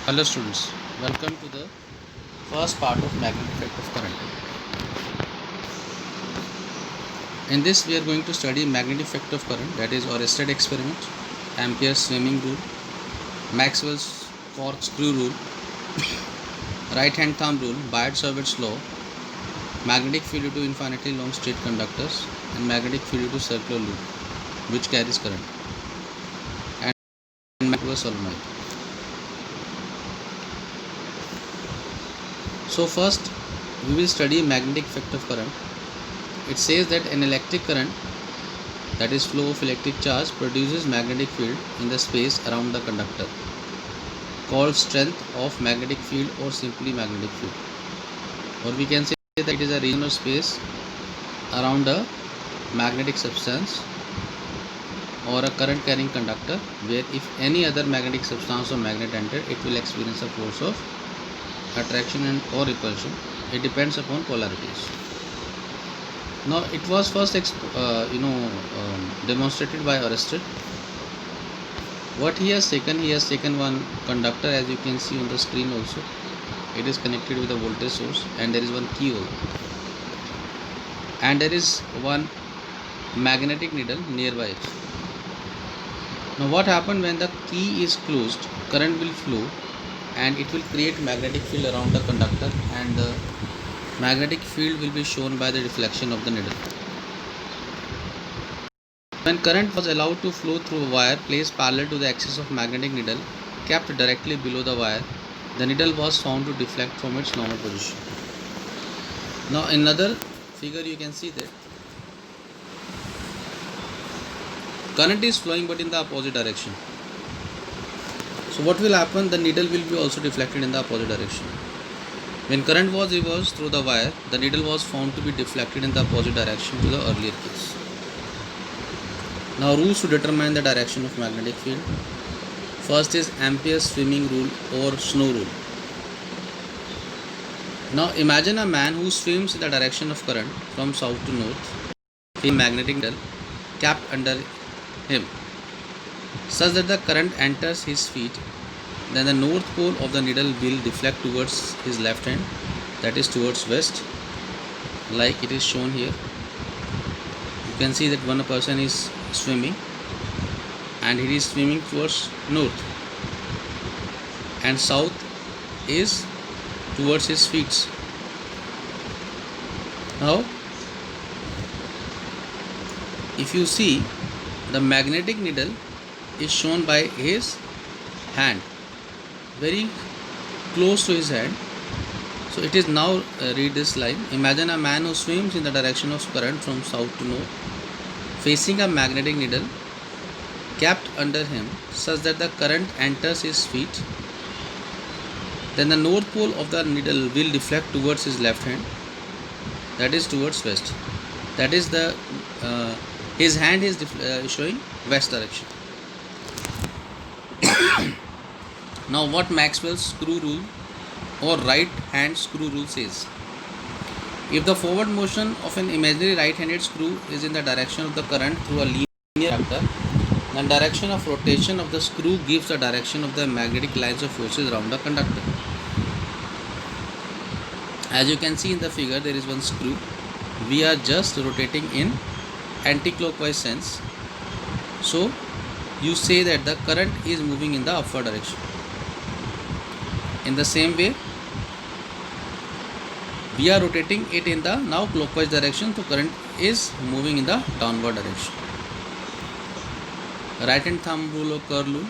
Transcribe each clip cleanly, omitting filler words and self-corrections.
Hello students, welcome to the first part of magnetic effect of current. In this we are going to study magnetic effect of current, that is Oersted experiment, Ampere's swimming rule, Maxwell's corkscrew rule, right hand thumb rule, Biot-Savart's law, magnetic field due to infinitely long straight conductors, and magnetic field due to circular loop which carries current, and magnetic solenoid. So first we will study magnetic effect of current. It says that an electric current, that is flow of electric charge, produces magnetic field in the space around the conductor, called strength of magnetic field or simply magnetic field. Or we can say that it is a region of space around a magnetic substance or a current carrying conductor where if any other magnetic substance or magnet enter, it will experience a force of attraction and or repulsion. It depends upon polarities. Now it was first demonstrated by Oersted. What he has taken one conductor, as you can see on the screen also. It is connected with a voltage source and there is one keyhole, and there is one magnetic needle nearby it. Now what happened when the key is closed, current will flow and it will create magnetic field around the conductor, and the magnetic field will be shown by the deflection of the needle. When current was allowed to flow through a wire placed parallel to the axis of magnetic needle kept directly below the wire, the needle was found to deflect from its normal position. Now in another figure you can see that current is flowing but in the opposite direction. So what will happen? The needle will be also deflected in the opposite direction. When current was reversed through the wire, the needle was found to be deflected in the opposite direction to the earlier case. Now rules to determine the direction of magnetic field. First is Ampere's swimming rule or snow rule. Now imagine a man who swims in the direction of current from south to north, with a magnetic needle capped under him, such that the current enters his feet. Then the north pole of the needle will deflect towards his left hand, that is towards west, like it is shown here. You can see that one person is swimming and he is swimming towards north, and south is towards his feet. Now if you see, the magnetic needle is shown by his hand, very close to his hand. So it is now read this line. Imagine a man who swims in the direction of current from south to north, facing a magnetic needle capped under him such that the current enters his feet. Then the north pole of the needle will deflect towards his left hand, that is towards west. That is the his hand is showing west direction. Now what Maxwell's screw rule or right hand screw rule says: if the forward motion of an imaginary right handed screw is in the direction of the current through a linear conductor, the direction of rotation of the screw gives the direction of the magnetic lines of forces around the conductor. As you can see in the figure, there is one screw. We are just rotating in anti-clockwise sense, so you say that the current is moving in the upward direction. In the same way, we are rotating it in the now clockwise direction, so current is moving in the downward direction. Right hand thumb rule or curl rule,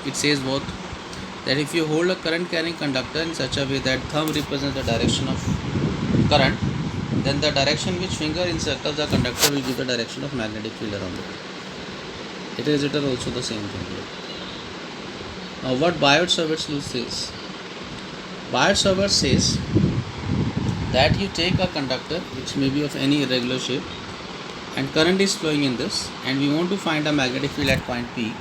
it says both, that if you hold a current carrying conductor in such a way that thumb represents the direction of current, then the direction which finger encircles the conductor will give the direction of magnetic field around it. It is written also the same thing here. Now what Biot-Savart's rule says? Biot-Savart says that you take a conductor which may be of any irregular shape and current is flowing in this, and we want to find a magnetic field at point P,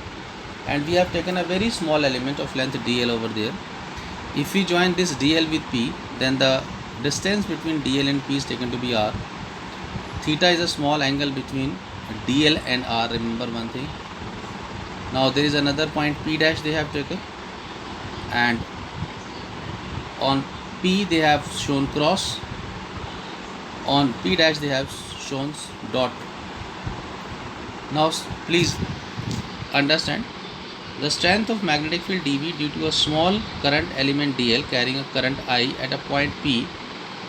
and we have taken a very small element of length dl over there. If we join this dl with P, then the distance between dl and P is taken to be r. Theta is a small angle between dl and r, remember one thing. Now there is another point P dash they have taken, and On P they have shown cross, on P dash they have shown dot. Now please understand the strength of magnetic field dV due to a small current element dl carrying a current I at a point P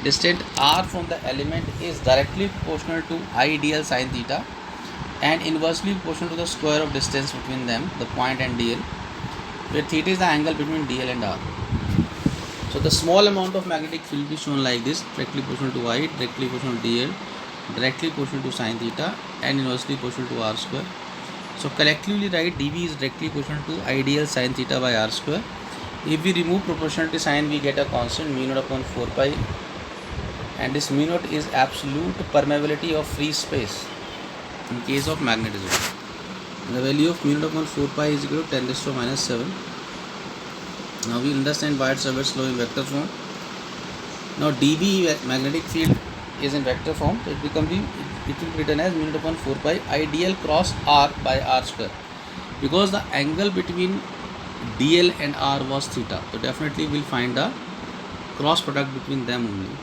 distant r from the element is directly proportional to I dl sin theta and inversely proportional to the square of distance between them, the point and dl, where theta is the angle between dl and r. So the small amount of magnetic field is shown like this, directly proportional to I, directly proportional to dl, directly proportional to sin theta and inversely proportional to r square. So collectively write dV is directly proportional to I dl sin theta by r square. If we remove proportionality sign, we get a constant mu naught upon 4 pi, and this mu naught is absolute permeability of free space in case of magnetism. And the value of mu naught upon 4 pi is equal to 10 raised to minus 7. Now we understand Biot-Savart's law in vector form. Now dB magnetic field is in vector form, so it will be written as mu naught upon 4 pi I dl cross r by r square, because the angle between dl and r was theta, so definitely we'll find the cross product between them only.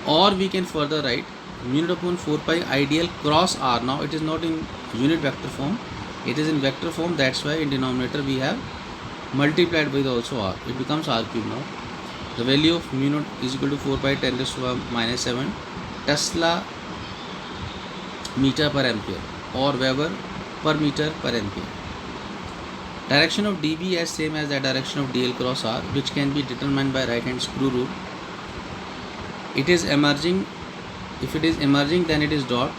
Or we can further write mu naught upon 4 pi I dl cross r. Now it is not in unit vector form, it is in vector form, that's why in denominator we have multiplied with also r, it becomes r cube. Now the value of mu naught is equal to 4 pi 10 raised to minus 7 Tesla meter per ampere or Weber per meter per ampere. Direction of dB is same as the direction of dl cross r, which can be determined by right hand screw rule. It is emerging, if it is emerging then it is dot.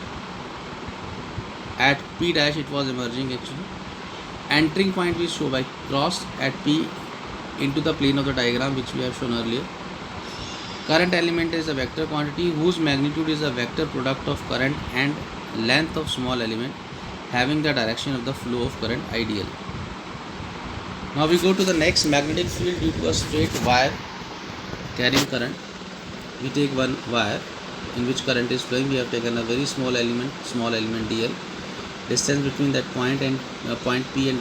At P dash it was emerging actually. Entering point we show by cross at P into the plane of the diagram which we have shown earlier. Current element is a vector quantity whose magnitude is a vector product of current and length of small element having the direction of the flow of current IDL. Now we go to the next, magnetic field due to a straight wire carrying current. We take one wire in which current is flowing. We have taken a very small element dl. Distance between that point and point P and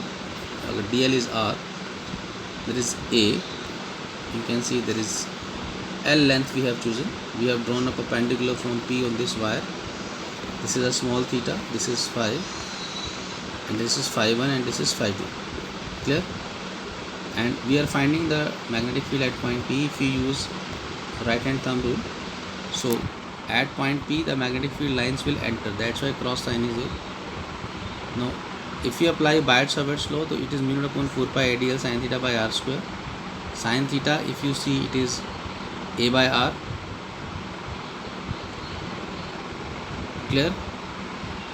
dl is r. There is a. You can see there is L length we have chosen. We have drawn a perpendicular from P on this wire. This is a small theta. This is phi, and this is phi 1 and this is phi 2. Clear? And we are finding the magnetic field at point P if we use right hand thumb rule. So at point P the magnetic field lines will enter, that's why cross sign is there. Now if you apply Biot-Savart's law, so it is mu naught upon 4 pi IDL sin theta by r square. Sin theta, if you see, it is a by r. Clear?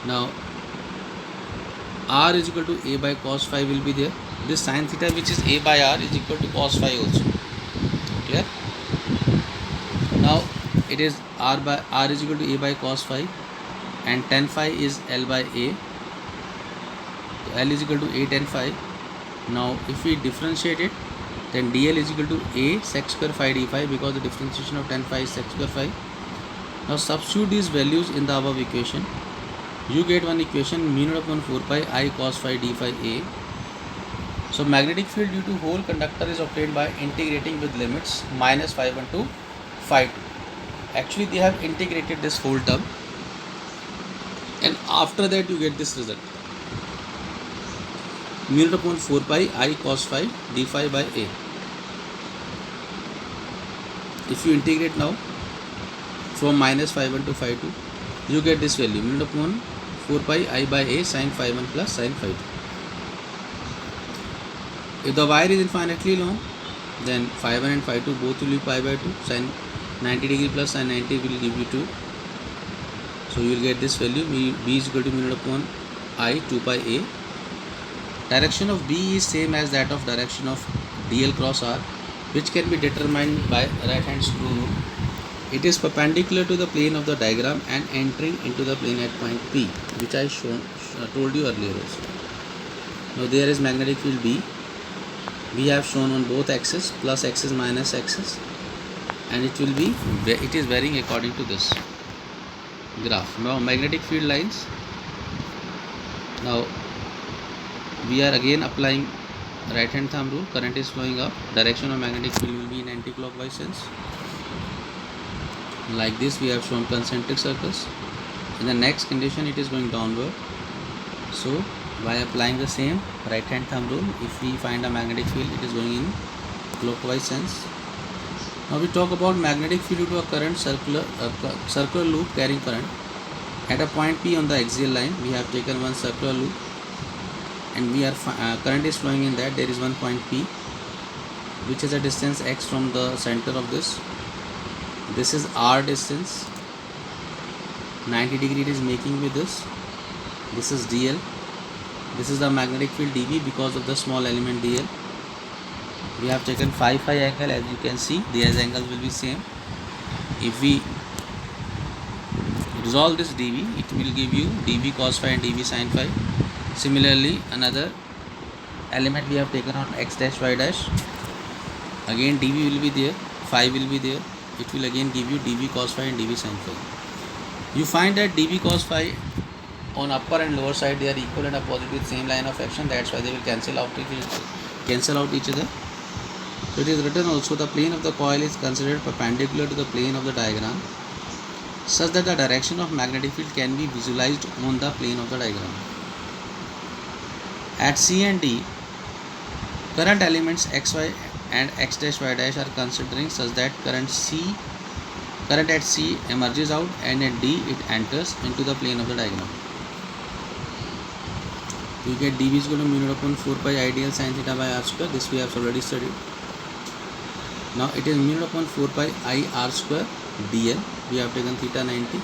Now r is equal to a by cos phi will be there. This sin theta which is a by r is equal to cos phi also. Clear? Now it is r is equal to a by cos phi, and tan phi is L by a. So L is equal to a tan phi. Now if we differentiate it, then dl is equal to a sec square phi d phi, because the differentiation of tan phi is sec square phi. Now substitute these values in the above equation. You get one equation, mu naught upon 4 pi I cos phi d phi a. So magnetic field due to whole conductor is obtained by integrating with limits minus phi 1 to phi 2. Actually they have integrated this whole term, and after that you get this result, mu naught upon 4 pi I cos phi d phi by a. If you integrate now from minus phi 1 to phi 2, you get this value, mu naught upon 4 pi I by a sin phi 1 plus sin phi 2. If the wire is infinitely long, then phi 1 and phi 2 both will be pi by 2. Sin 90 degree plus sin 90 will give you 2. So you will get this value, b is equal to mu naught upon I 2 pi a. Direction of b is same as that of direction of dl cross r, which can be determined by right hand screw rule. It is perpendicular to the plane of the diagram and entering into the plane at point P, which I told you earlier also. Now there is magnetic field B. We have shown on both axes, plus axis minus axis, and it is varying according to this graph. Now magnetic field lines. Now we are again applying right hand thumb rule, current is flowing up, direction of magnetic field will be in anti-clockwise sense. Like this we have shown concentric circles. In the next condition it is going downward. So by applying the same right hand thumb rule, if we find a magnetic field, it is going in clockwise sense. Now we talk about magnetic field due to a current circular loop carrying current. At a point P on the axial line, we have taken one circular loop, and we are current is flowing in that. There is one point P, which is a distance x from the center of this. This is r distance. 90 degree it is making with this. This is dl. This is the magnetic field dB because of the small element dl. We have taken phi angle. As you can see, these angles will be same. If we resolve this dV, it will give you dV cos phi and dV sin phi. Similarly, another element we have taken on x dash y dash. Again dV will be there, phi will be there. It will again give you dV cos phi and dV sin phi. You find that dV cos phi on upper and lower side, they are equal and opposite with same line of action. That's why they will cancel out each other. So it is written also, the plane of the coil is considered perpendicular to the plane of the diagram, such that the direction of magnetic field can be visualized on the plane of the diagram. At C and D, current elements xy and x dash y dash are considering such that current at C emerges out, and at D it enters into the plane of the diagram. We get dV is equal to mu naught upon 4 pi ideal sin theta by r square. This we have already studied. Now it is mu naught upon 4 pi I r square dl. We have taken theta 90.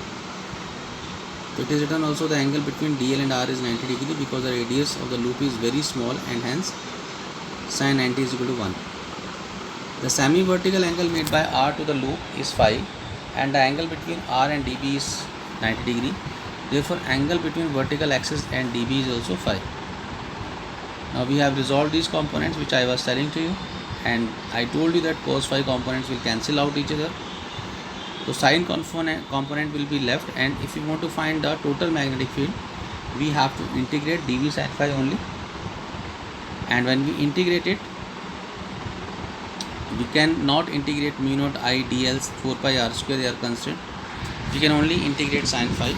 So it is written also, the angle between dl and r is 90 degree because the radius of the loop is very small, and hence sin 90 is equal to 1. The semi-vertical angle made by r to the loop is phi, and the angle between r and dB is 90 degree. Therefore, angle between vertical axis and dB is also phi. Now we have resolved these components which I was telling to you, and I told you that cos phi components will cancel out each other. So sin component will be left, and if you want to find the total magnetic field, we have to integrate dV sin phi only. And when we integrate it, we cannot integrate mu naught I dl 4 pi r square, they are constant. We can only integrate sin phi.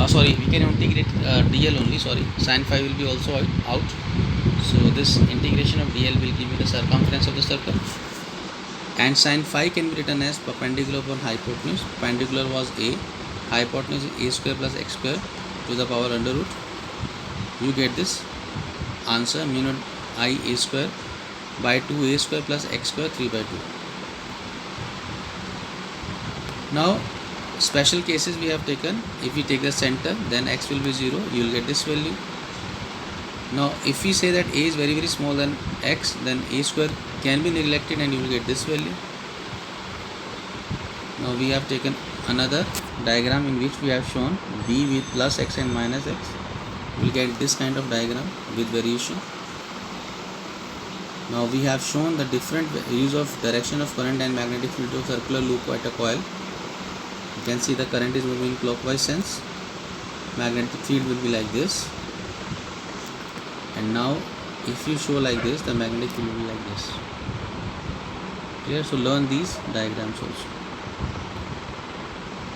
We can integrate dl only. Sin phi will be also out. So this integration of dl will give you the circumference of the circle, and sin phi can be written as perpendicular upon hypotenuse. Perpendicular was a, hypotenuse is a square plus x square to the power under root. You get this answer, mu naught I a square by 2a square plus x square 3 by 2. Now special cases we have taken. If we take the center, then x will be 0, you will get this value. Now if we say that a is very small than x, then a square can be neglected and you will get this value. Now we have taken another diagram in which we have shown b with plus x and minus x. We will get this kind of diagram with variation. Now we have shown the different use of direction of current and magnetic field of circular loop at a coil. You can see the current is moving clockwise sense. Magnetic field will be like this. And now if you show like this, the magnetic field will be like this. Clear? So learn these diagrams also.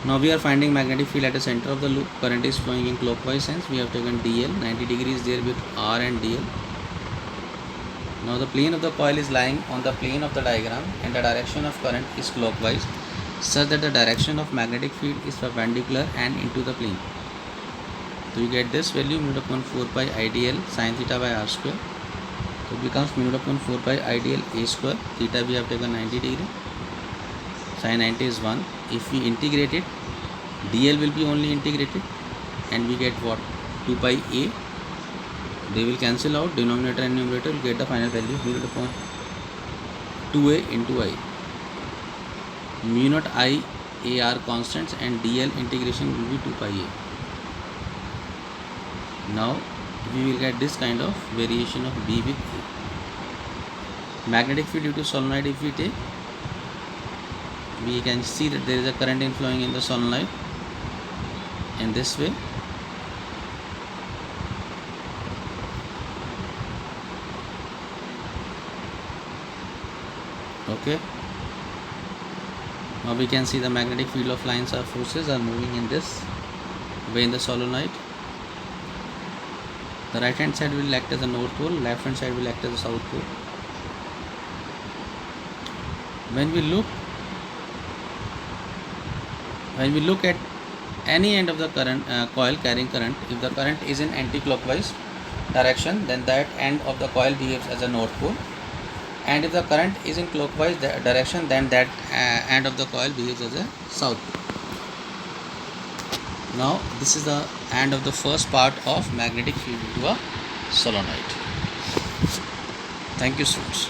Now we are finding magnetic field at the center of the loop. Current is flowing in clockwise sense. We have taken dl, 90 degrees there with r and dl. Now the plane of the coil is lying on the plane of the diagram, and the direction of current is clockwise, such that the direction of magnetic field is perpendicular and into the plane. So you get this value, mu naught upon 4 pi ideal sin theta by r square. So it becomes mu naught upon 4 pi ideal a square. Theta we have taken 90 degree. Sin 90 is 1. If we integrate it, dl will be only integrated, and we get what? 2 pi a. They will cancel out, denominator and numerator will get the final value, mu naught upon 2a into I. Mu naught I a are constants, and dl integration will be 2 pi a. Now we will get this kind of variation of b with a. Magnetic field due to solenoid, if we take, we can see that there is a current inflowing in the solenoid in this way. Okay, now we can see the magnetic field of lines or forces are moving in this way in the solenoid. The right hand side will act as a north pole, left hand side will act as a south pole. When we look at any end of the current coil carrying current, if the current is in anti-clockwise direction, then that end of the coil behaves as a north pole, and if the current is in clockwise direction, then that end of the coil behaves as a south pole. Now this is the end of the first part of magnetic field into a solenoid. Thank you, students.